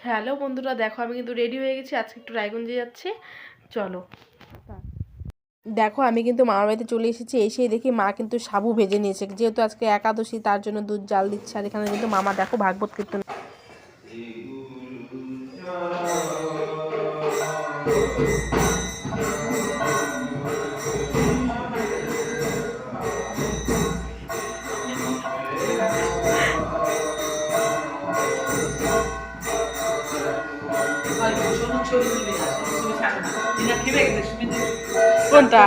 Hello বন্ধুরা, দেখো আমি কিন্তু রেডি হয়ে গেছি। আজকে একটু রায়গঞ্জে যাচ্ছি, চলো। দেখো আমি কিন্তু মামার বাড়িতে চলে এসেছি। এসেই দেখি মা কিন্তু সাবু ভেজে নিয়েছে, যেহেতু আজকে একাদশী তার জন্য দুধ জাল দিচ্ছে। আর এখানে কিন্তু মামা দেখো ভাগবত কীর্তন। কোনটা?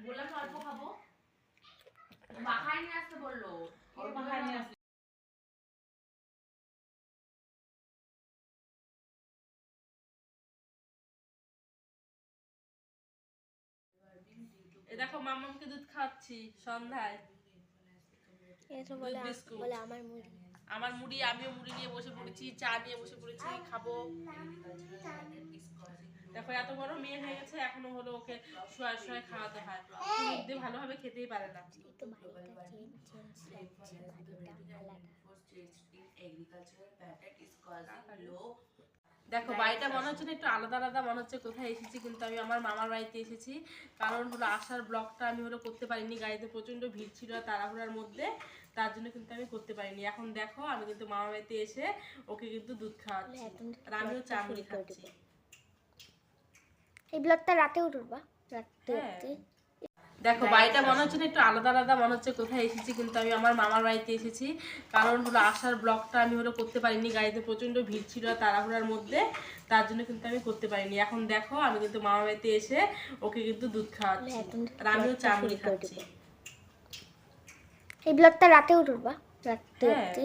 বললাম অল্প খাবো, মাখাই নিয়ে আসতে বললো। মাখাই নিয়ে আসতে। এ দেখো মামামকে দুধ খাওয়াচ্ছি সন্ধ্যায়। এটা বলে আমার মুড়ি, আমিও মুড়ি নিয়ে বসে পড়েছি, চা নিয়ে বসে পড়েছি, খাবো। দেখো এত বড় মেয়ে হয়ে গেছে, এখনো হলো ওকে শোয়া শোয়া খাওয়াতে হয়। দুধ দিয়ে ভালোভাবে খেতেই পারে না। দেখো বাড়িটা মনে হচ্ছে না একটু আলাদা আলাদা মনে হচ্ছে কোথায় এসেছি, কিন্তু আমি আমার মামার বাড়িতে এসেছি। কারণ হলো আসার ব্লগটা আমি হলো করতে পারিনি, গাড়িতে প্রচন্ড ভিড় ছিল তাড়াহুড়ার মধ্যে, তার জন্য কিন্তু আমি করতে পারিনি। এখন দেখো আমি কিন্তু মামার বাড়িতে এসে ওকে কিন্তু দুধ খাওয়াচ্ছি আর আমিও চা মুড়ি খাচ্ছি। এই ব্লগটা রাতে উঠবা রাতে। দেখো বাড়িটা মনে হচ্ছে না একটু আলাদা আলাদা মনে হচ্ছে কোথায় এসেছি, কিন্তু আমি আমার মামার বাড়িতে এসেছি। কারণ হলো আসার ব্লগটা আমি হলো করতে পারিনি, গাড়িতে প্রচন্ড ভিড় ছিল তাড়াহুড়ার মধ্যে, তার জন্য কিন্তু আমি করতে পারিনি। এখন দেখো আমি কিন্তু মামার বাড়িতে এসে ওকে কিন্তু দুধ খাওয়াচ্ছি আর আমিও চা মুড়ি খাচ্ছি। এই ব্লগটা রাতে উঠবা রাতে।